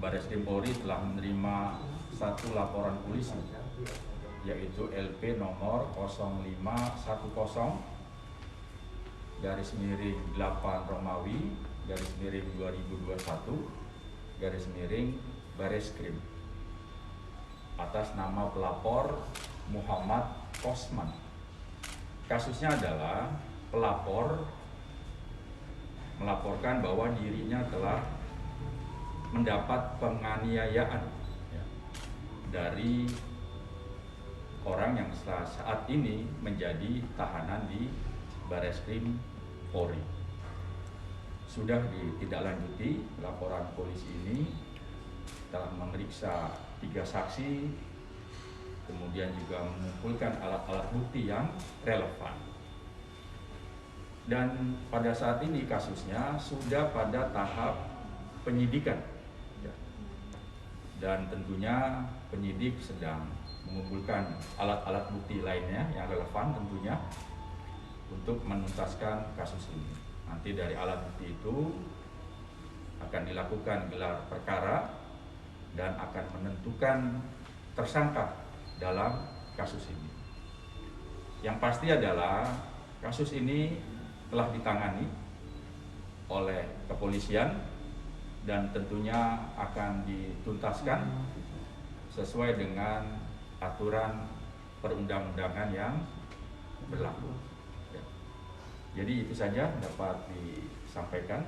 Bareskrim Polri telah menerima satu laporan polisi, yaitu LP nomor 0510-8 Romawi /2021 Bareskrim atas nama pelapor Muhammad Kosman. Kasusnya adalah pelapor melaporkan bahwa dirinya telah mendapat penganiayaan dari orang yang saat ini menjadi tahanan di Bareskrim Polri. Sudah ditindaklanjuti laporan polisi ini, telah memeriksa 3 saksi, kemudian juga mengumpulkan alat-alat bukti yang relevan. Dan pada saat ini kasusnya sudah pada tahap penyidikan. Dan tentunya penyidik sedang mengumpulkan alat-alat bukti lainnya yang relevan tentunya untuk menuntaskan kasus ini. Nanti dari alat bukti itu akan dilakukan gelar perkara dan akan menentukan tersangka dalam kasus ini. Yang pasti adalah kasus ini telah ditangani oleh kepolisian dan tentunya akan dituntaskan sesuai dengan aturan perundang-undangan yang berlaku. Jadi itu saja dapat disampaikan.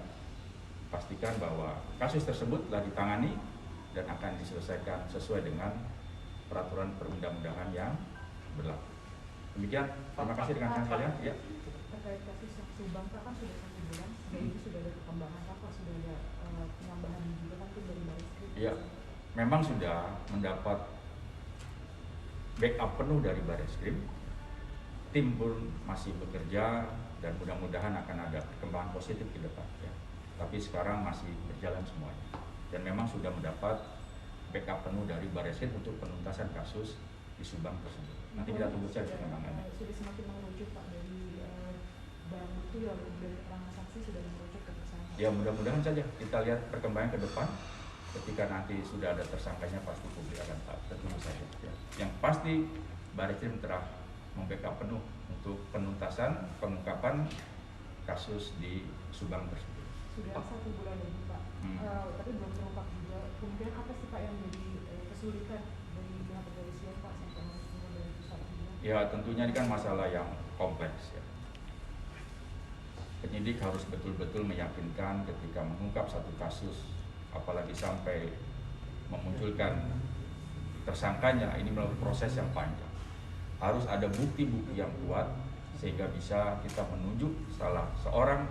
Pastikan bahwa kasus tersebut telah ditangani dan akan diselesaikan sesuai dengan peraturan perundang-undangan yang berlaku. Demikian, terima kasih rekan-rekan sekalian. Ya. Terkait kasus yang Subang kan sudah 1 bulan, itu sudah ada perkembangan apa? Sudah ada penambahan juga kan dari Bareskrim? Ya, memang sudah mendapat backup penuh dari Bareskrim. Tim pun masih bekerja dan mudah-mudahan akan ada perkembangan positif ke depan. Ya. Tapi sekarang masih berjalan semuanya. Dan memang sudah mendapat backup penuh dari Bareskrim untuk penuntasan kasus di Subang tersebut. Nanti kita tunggu saja perkembangannya. Sudah semakin mengerucut Pak, dari barang bukti lalu dari keterangan saksi sudah mengerucut ke tersangka. Ya mudah-mudahan saja kita lihat perkembangan ke depan. Ketika nanti sudah ada tersangkanya pasti publik akan tahu. Tentu saja. Ya. Yang pasti Bareskrim telah membackup penuh untuk penuntasan pengungkapan kasus di Subang tersebut. Sudah 1 bulan lebih Pak, tapi belum terungkap juga. Kemudian apa sih Pak yang jadi kesulitan dari pihak kepolisian Pak sampai harus dari pusat juga? Ya tentunya ini kan masalah yang kompleks ya. Penyidik harus betul-betul meyakinkan ketika mengungkap satu kasus, apalagi sampai memunculkan tersangkanya, ini melalui proses yang panjang. Harus ada bukti-bukti yang kuat sehingga bisa kita menunjuk salah seorang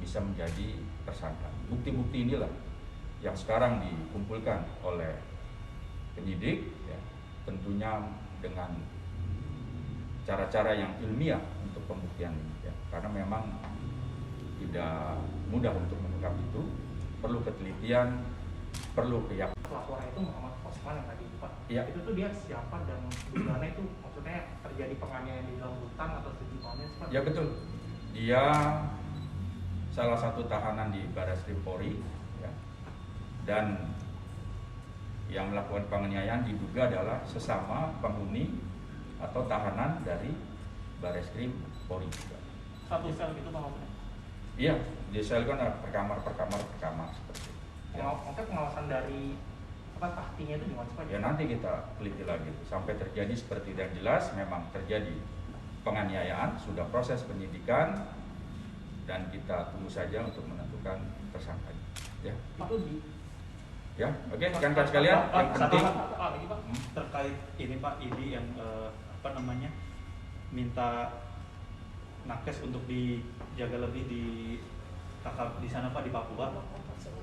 bisa menjadi tersangka. Bukti-bukti inilah yang sekarang dikumpulkan oleh penyidik, ya, tentunya dengan cara-cara yang ilmiah untuk pembuktian ini, ya. Karena memang tidak mudah untuk mengungkap itu, perlu ketelitian, perlu keyakinan. Pelapor itu Muhammad Kosman yang tadi Pak, Ya. itu tuh dia siapa dan tujuannya itu maksudnya terjadi penganiayaan di dalam hutan atau sejutannya seperti Ya betul, dia salah satu tahanan di Bareskrim Polri, ya. Dan yang melakukan penganiayaan diduga adalah sesama penghuni atau tahanan dari Bareskrim Polri juga. satu sel gitu Pak maksudnya? Iya, di sel kan ada perkamar seperti itu. Ya. Maksudnya pengawasan dari apa tahtinya itu gimana Pak? Ya nanti kita teliti lagi sampai terjadi seperti yang jelas memang terjadi penganiayaan, sudah proses penyidikan dan kita tunggu saja untuk menentukan tersangkanya. Ya. Itu di Ya, oke, rekan-rekan sekalian, yang penting Pak, terkait ini Pak, ini yang minta nakes untuk dijaga lebih di sana Pak, di Papua.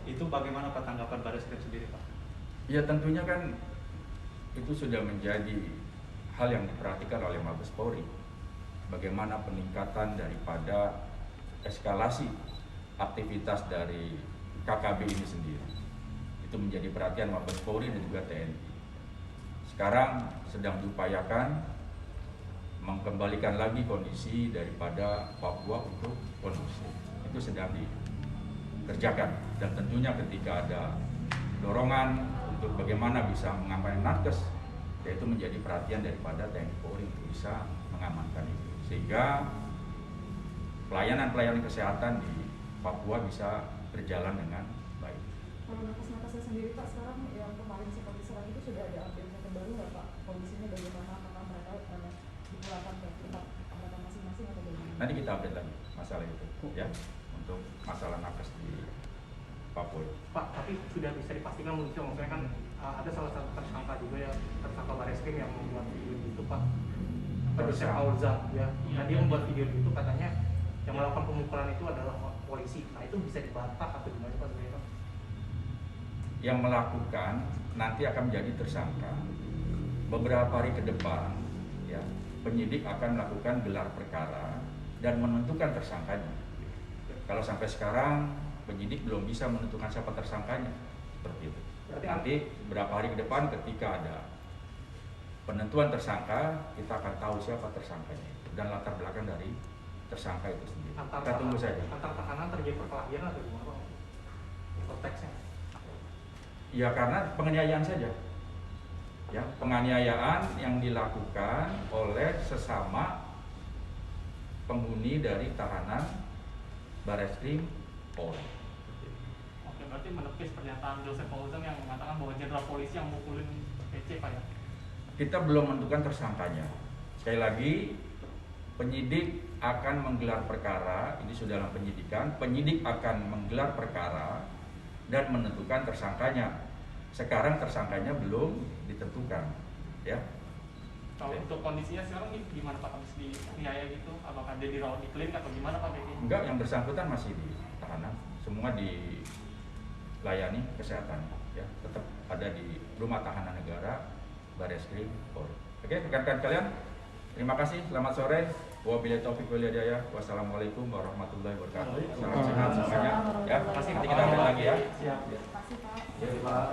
Itu bagaimana Pak tanggapan Bareskrim sendiri Pak? ya tentunya kan itu sudah menjadi hal yang diperhatikan oleh Mabes Polri. Bagaimana peningkatan daripada eskalasi aktivitas dari KKB ini sendiri. Itu menjadi perhatian Mabes Polri dan juga TNI. Sekarang sedang diupayakan mengembalikan lagi kondisi daripada Papua untuk kondusif. Itu sedang dikerjakan dan tentunya ketika ada dorongan untuk bagaimana bisa mengamankan nakes, yaitu menjadi perhatian daripada TNI Polri untuk bisa mengamankan itu, sehingga pelayanan kesehatan di Papua bisa berjalan dengan baik. Kalau nakes-nakesnya sendiri Pak, sekarang yang kemarin seperti serang itu sudah ada update yang terbaru nggak Pak? Kondisinya bagaimana? Apakah mereka dipulangkan ke tempat mereka masing-masing atau bagaimana? Nanti kita update lagi masalah itu, ya, untuk masalah nakes di Papua. Pak, tapi sudah bisa dipastikan muncul, maksudnya kan ada salah satu tersangka juga ya, tersangka Bareskrim yang membuat video itu Pak. Produser Auza, ya. Nah, dia membuat video itu katanya yang melakukan pemukulan itu adalah polisi. Nah, itu bisa dibantah atau gimana Pak sebenarnya? Yang melakukan nanti akan menjadi tersangka. Beberapa hari ke depan, ya, penyidik akan melakukan gelar perkara dan menentukan tersangkanya. Kalau sampai sekarang penyidik belum bisa menentukan siapa tersangkanya, seperti itu. Berarti Nanti beberapa hari ke depan ketika ada penentuan tersangka, kita akan tahu siapa tersangkanya dan latar belakang dari tersangka itu sendiri. Kita tunggu saja. Antar tahanan terjadi perkelahian atau gimana Pak? Konteksnya? Ya karena penganiayaan saja. Ya, penganiayaan yang dilakukan oleh sesama penghuni dari tahanan Bareskrim Polri. Oke, berarti menepis pernyataan Joseph Fauzan yang mengatakan bahwa jenderal polisi yang mukulin PC Pak ya? Kita belum menentukan tersangkanya. Sekali lagi, penyidik akan menggelar perkara, ini sudah dalam penyidikan, penyidik akan menggelar perkara dan menentukan tersangkanya. Sekarang tersangkanya belum ditentukan, ya. Kalau untuk kondisinya sekarang gimana Pak? Habis dianiaya gitu? Apakah dia dirawat di klinik atau gimana Pak? Enggak, yang bersangkutan masih di tahanan, semua dilayani kesehatan, ya, tetap ada di rumah tahanan negara Bareskrim Polri. Oke, rekan-rekan kalian, terima kasih, selamat sore. Wabillahi taufiq wal hidayah. Wassalamualaikum warahmatullahi wabarakatuh. Salam sehat semuanya. Ya, nanti kita lihat lagi ya. Siap. Terima kasih Pak. Ya, Pak.